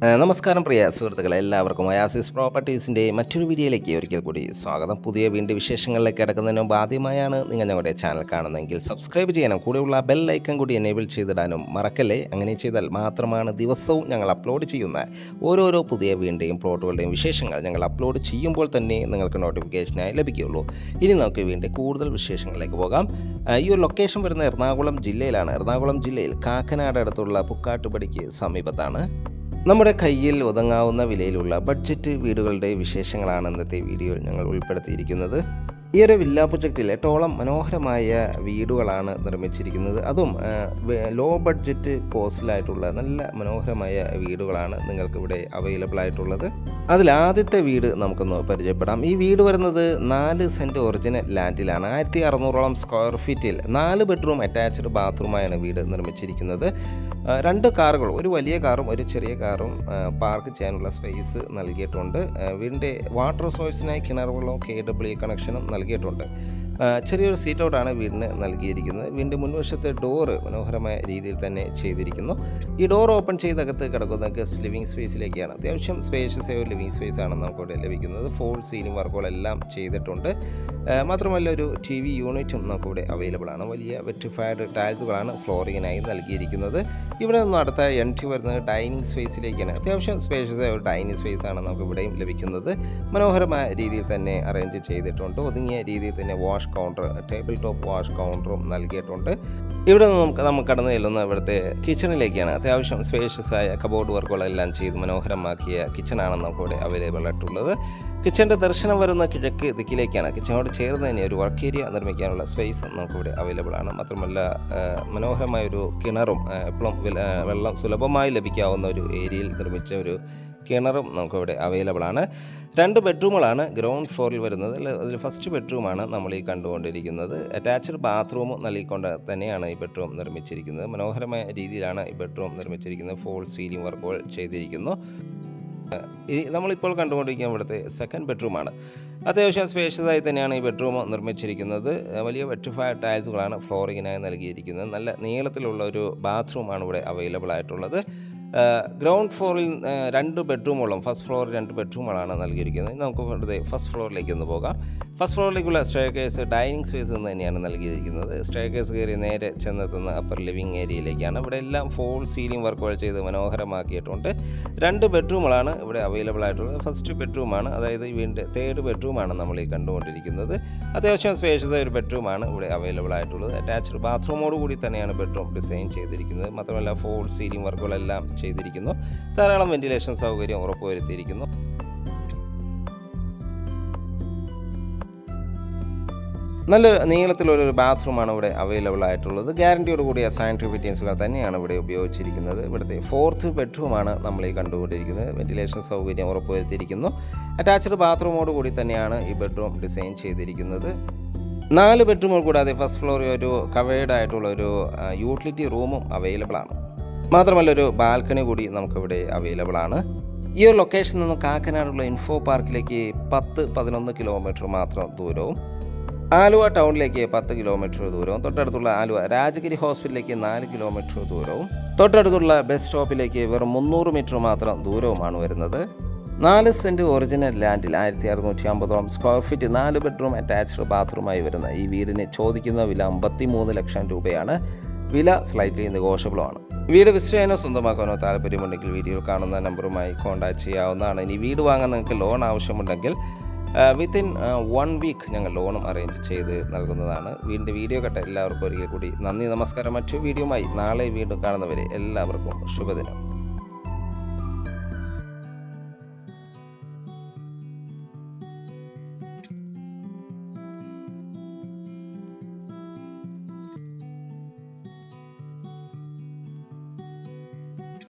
നമസ്കാരം പ്രിയ സുഹൃത്തുക്കളെ, എല്ലാവർക്കും അയാസിസ് പ്രോപ്പർട്ടീസിൻ്റെ മറ്റൊരു വീഡിയോയിലേക്ക് ഒരിക്കൽ കൂടി സ്വാഗതം. പുതിയ വീണ്ടും വിശേഷങ്ങളിലേക്ക് കിടക്കുന്നതിന് മുമ്പ് ആദ്യമായാണ് നിങ്ങൾ ഞങ്ങളുടെ ചാനൽ കാണുന്നതെങ്കിൽ സബ്സ്ക്രൈബ് ചെയ്യാനും കൂടെയുള്ള ബെൽ ഐക്കൺ കൂടി എനേബിൾ ചെയ്തിടാനും മറക്കല്ലേ. അങ്ങനെ ചെയ്താൽ മാത്രമാണ് ദിവസവും ഞങ്ങൾ അപ്ലോഡ് ചെയ്യുന്ന ഓരോരോ പുതിയ വീണ്ടും പ്ലോട്ടുകളുടെയും വിശേഷങ്ങൾ ഞങ്ങൾ അപ്ലോഡ് ചെയ്യുമ്പോൾ തന്നെ നിങ്ങൾക്ക് നോട്ടിഫിക്കേഷനായി ലഭിക്കുകയുള്ളൂ. ഇനി നമുക്ക് വീണ്ടും കൂടുതൽ വിശേഷങ്ങളിലേക്ക് പോകാം. ഈ ഒരു ലൊക്കേഷൻ വരുന്ന എറണാകുളം ജില്ലയിലാണ്. എറണാകുളം ജില്ലയിൽ കാക്കനാട് അടുത്തുള്ള പുക്കാട്ടുപടിക്ക് സമീപത്താണ്. നമ്മുടെ കയ്യിൽ ഒതുങ്ങാവുന്ന വിലയിലുള്ള ബഡ്ജറ്റ് വീടുകളുടെ വിശേഷങ്ങളാണ് ഇന്നത്തെ വീഡിയോയിൽ ഞങ്ങൾ ഉൾപ്പെടുത്തിയിരിക്കുന്നത്. ഈ ഒരു വില്ല പ്രൊജക്റ്റിൽ 8ഓളം മനോഹരമായ വീടുകളാണ് നിർമ്മിച്ചിരിക്കുന്നത്. അതും ലോ ബഡ്ജറ്റ് കോസ്റ്റിലായിട്ടുള്ള നല്ല മനോഹരമായ വീടുകളാണ് നിങ്ങൾക്കിവിടെ അവൈലബിൾ ആയിട്ടുള്ളത്. അതിൽ ആദ്യത്തെ വീട് നമുക്കൊന്ന് പരിചയപ്പെടാം. ഈ വീട് വരുന്നത് 4 സെൻറ്റ് ഒറിജിനൽ ലാൻഡിലാണ്. 1600ഓളം സ്ക്വയർ ഫീറ്റിൽ 4 ബെഡ്റൂം അറ്റാച്ച്ഡ് ബാത്റൂമായാണ് വീട് നിർമ്മിച്ചിരിക്കുന്നത്. 2 കാറുകൾ, ഒരു വലിയ കാറും ഒരു ചെറിയ കാറും പാർക്ക് ചെയ്യാനുള്ള സ്പേസ് നൽകിയിട്ടുണ്ട്. വീടിൻ്റെ വാട്ടർ സോഴ്സിനായി കിണർ വെള്ളവും KW കണക്ഷനും നൽകിയിട്ടുണ്ട്. ചെറിയൊരു സീറ്റ് ഔട്ടാണ് വീടിന് നൽകിയിരിക്കുന്നത്. വീടിൻ്റെ മുൻവശത്തെ ഡോറ് മനോഹരമായ രീതിയിൽ തന്നെ ചെയ്തിരിക്കുന്നു. ഈ ഡോർ ഓപ്പൺ ചെയ്തകത്ത് കിടക്കുന്ന ഗസ്റ്റ് ലിവിങ് സ്പേസിലേക്കാണ്. അത്യാവശ്യം സ്പേഷ്യസ് ആയ ഒരു ലിവിങ് സ്പേസ് ആണ് നമുക്കിവിടെ ലഭിക്കുന്നത്. ഫോൾ സീലിംഗ് വർക്കുകളെല്ലാം ചെയ്തിട്ടുണ്ട്. മാത്രമല്ല ഒരു TV യൂണിറ്റും നമുക്കിവിടെ അവൈലബിൾ ആണ്. വലിയ വെറ്റിഫൈഡ് ടൈൽസുകളാണ് ഫ്ലോറിങ്ങിനായി നൽകിയിരിക്കുന്നത്. ഇവിടെ നിന്ന് അടുത്ത എൻട്രി വരുന്നത് ഡൈനിങ് സ്പേസിലേക്കാണ്. അത്യാവശ്യം സ്പേഷ്യസ് ആയ ഒരു ഡൈനിങ് സ്പേസ് ആണ് നമുക്കിവിടെയും ലഭിക്കുന്നത്. മനോഹരമായ രീതിയിൽ തന്നെ അറേഞ്ച് ചെയ്തിട്ടുണ്ട്. ഒതുങ്ങിയ രീതിയിൽ തന്നെ wash counter, table top wash കൗണ്ടറും നൽകിയിട്ടുണ്ട്. ഇവിടെ നിന്ന് നമുക്ക് കടന്നു ചെല്ലുന്ന ഇവിടുത്തെ കിച്ചണിലേക്കാണ്. അത്യാവശ്യം സ്പേഷ്യസ് ആയ കബോർഡ് വർക്കുകളെല്ലാം ചെയ്ത് മനോഹരമാക്കിയ കിച്ചണാണ് നമുക്കിവിടെ അവൈലബിൾ ആയിട്ടുള്ളത്. കിച്ചൻ്റെ ദർശനം വരുന്ന കിഴക്ക് ദിക്കിലേക്കാണ്. കിച്ചനോട് ചേർന്ന് തന്നെ ഒരു വർക്ക് ഏരിയ നിർമ്മിക്കാനുള്ള സ്പേസ് നമുക്കിവിടെ അവൈലബിൾ ആണ്. മാത്രമല്ല മനോഹരമായൊരു കിണറും എപ്പോഴും വെള്ളം സുലഭമായി ലഭിക്കാവുന്ന ഒരു ഏരിയയിൽ നിർമ്മിച്ച ഒരു കിണറും നമുക്കിവിടെ അവൈലബിൾ ആണ്. 2 ബെഡ്റൂമുകളാണ് ഗ്രൗണ്ട് ഫ്ലോറിൽ വരുന്നത്. അതിൽ ഫസ്റ്റ് ബെഡ്റൂമാണ് നമ്മൾ ഈ കണ്ടുകൊണ്ടിരിക്കുന്നത്. അറ്റാച്ച്ഡ് ബാത്റൂം നൽകിക്കൊണ്ട് തന്നെയാണ് ഈ ബെഡ്റൂം നിർമ്മിച്ചിരിക്കുന്നത്. മനോഹരമായ രീതിയിലാണ് ഈ ബെഡ്റൂം നിർമ്മിച്ചിരിക്കുന്നത്. ഫോൾ സീലിംഗ് വർക്കുകൾ ചെയ്തിരിക്കുന്നു. നമ്മളിപ്പോൾ കണ്ടുകൊണ്ടിരിക്കുന്ന ഇവിടുത്തെ സെക്കൻഡ് ബെഡ്റൂമാണ്. അത്യാവശ്യം സ്പേഷ്യസ് ആയി തന്നെയാണ് ഈ ബെഡ്റൂം നിർമ്മിച്ചിരിക്കുന്നത്. വലിയ വെറ്റിഫൈഡ് ടൈൽസുകളാണ് ഫ്ലോറിങ്ങിനായി നൽകിയിരിക്കുന്നത്. നല്ല നീളത്തിലുള്ള ഒരു ബാത്റൂമാണ് ഇവിടെ അവൈലബിൾ ആയിട്ടുള്ളത്. ഗ്രൗണ്ട് ഫ്ലോറിൽ 2 ബെഡ്റൂമുകളും ഫസ്റ്റ് ഫ്ലോറിൽ 2 ബെഡ്റൂമുകളാണ് നൽകിയിരിക്കുന്നത്. നമുക്ക് വെറുതെ ഫസ്റ്റ് ഫ്ലോറിലേക്ക് ഒന്ന് പോകാം. ഫസ്റ്റ് ഫ്ലോറിലേക്കുള്ള സ്റ്റെയർകേസ് ഡൈനിങ് സ്പേസ് എന്ന് തന്നെയാണ് നൽകിയിരിക്കുന്നത്. സ്റ്റെയർകേസ് കയറി നേരെ ചെന്നെത്തുന്ന അപ്പർ ലിവിങ് ഏരിയയിലേക്കാണ്. ഇവിടെ എല്ലാം ഫോൾ സീലിംഗ് വർക്കുകൾ ചെയ്ത് മനോഹരമാക്കിയിട്ടുണ്ട്. 2 ബെഡ്റൂമുകളാണ് ഇവിടെ അവൈലബിൾ ആയിട്ടുള്ളത്. ഫസ്റ്റ് ബെഡ്റൂമാണ്, അതായത് വീണ്ടും 3rd ബെഡ്റൂമാണ് നമ്മൾ ഈ കണ്ടുകൊണ്ടിരിക്കുന്നത്. അത്യാവശ്യം സ്പേഷ്യസ് ആയ ഒരു ബെഡ്റൂമാണ് ഇവിടെ അവൈലബിൾ ആയിട്ടുള്ളത്. അറ്റാച്ച്ഡ് ബാത്റൂമോട് കൂടി തന്നെയാണ് ബെഡ്റൂം ഡിസൈൻ ചെയ്തിരിക്കുന്നത്. മാത്രമല്ല ഫോൾ സീലിംഗ് വർക്കുകളെല്ലാം ചെയ്തിരിക്കുന്നു. ധാരാളം വെന്റിലേഷൻ സൗകര്യം ഉറപ്പുവരുത്തിയിരിക്കുന്നു. നല്ല നീളത്തിലൊരു ബാത്റൂമാണ് ഇവിടെ അവൈലബിൾ ആയിട്ടുള്ളത്. ഗ്യാരണ്ടിയോട് കൂടിയ സാനിറ്ററി ഫിറ്റിംഗ്സുകൾ തന്നെയാണ് ഇവിടെ ഉപയോഗിച്ചിരിക്കുന്നത്. ഇവിടുത്തെ 4th ബെഡ്റൂമാണ് നമ്മൾ ഈ കണ്ടുകൊണ്ടിരിക്കുന്നത്. വെന്റിലേഷൻ സൗകര്യം ഉറപ്പുവരുത്തിയിരിക്കുന്നു. അറ്റാച്ച്ഡ് ബാത്റൂമോട് കൂടി തന്നെയാണ് ഈ ബെഡ്റൂം ഡിസൈൻ ചെയ്തിരിക്കുന്നത്. 4 ബെഡ്റൂമുകൾ കൂടാതെ ഫസ്റ്റ് ഫ്ലോറിൽ ഒരു കവേർഡ് ആയിട്ടുള്ള ഒരു യൂട്ടിലിറ്റി റൂമും അവൈലബിൾ ആണ്. മാത്രമല്ല ഒരു ബാൽക്കണി കൂടി നമുക്കിവിടെ അവൈലബിൾ ആണ്. ഈ ഒരു ലൊക്കേഷനിൽ നിന്ന് കാക്കനാടുള്ള ഇൻഫോ പാർക്കിലേക്ക് 10-11 കിലോമീറ്റർ മാത്രം ദൂരവും, ആലുവ ടൗണിലേക്ക് 10 കിലോമീറ്റർ ദൂരവും, തൊട്ടടുത്തുള്ള ആലുവ രാജഗിരി ഹോസ്പിറ്റലിലേക്ക് 4 കിലോമീറ്റർ ദൂരവും, തൊട്ടടുത്തുള്ള ബസ് സ്റ്റോപ്പിലേക്ക് വെറും 300 മീറ്റർ മാത്രം ദൂരവുമാണ് വരുന്നത്. 4 സെൻറ്റ് ഒറിജിനൽ ലാൻഡിൽ 1650ഓളം സ്ക്വയർ ഫീറ്റ് 4 ബെഡ്റൂം അറ്റാച്ച്ഡ് ബാത്റൂമായി വരുന്ന ഈ വീടിന് ചോദിക്കുന്ന വില 53 ലക്ഷം രൂപയാണ്. വില സ്ലൈറ്റ്ലി നെഗോഷ്യബിളുമാണ്. വീട് വിസിറ്റ് ചെയ്യാനോ സ്വന്തമാക്കാനോ താല്പര്യമുണ്ടെങ്കിൽ വീഡിയോയിൽ കാണുന്ന നമ്പറുമായി കോൺടാക്ട് ചെയ്യാവുന്നതാണ്. ഇനി വീട് വാങ്ങാൻ നിങ്ങൾക്ക് ലോൺ ആവശ്യമുണ്ടെങ്കിൽ വിത്തിൻ 1 വീക്ക് ഞങ്ങൾ ലോണും അറേഞ്ച് ചെയ്ത് നൽകുന്നതാണ്. വീഡിയോ കണ്ട എല്ലാവർക്കും ഒരിക്കൽ കൂടി നന്ദി, നമസ്കാരം. മറ്റു വീഡിയോയുമായി നാളെ വീണ്ടും കാണുന്നവരെ എല്ലാവർക്കും ശുഭദിനം.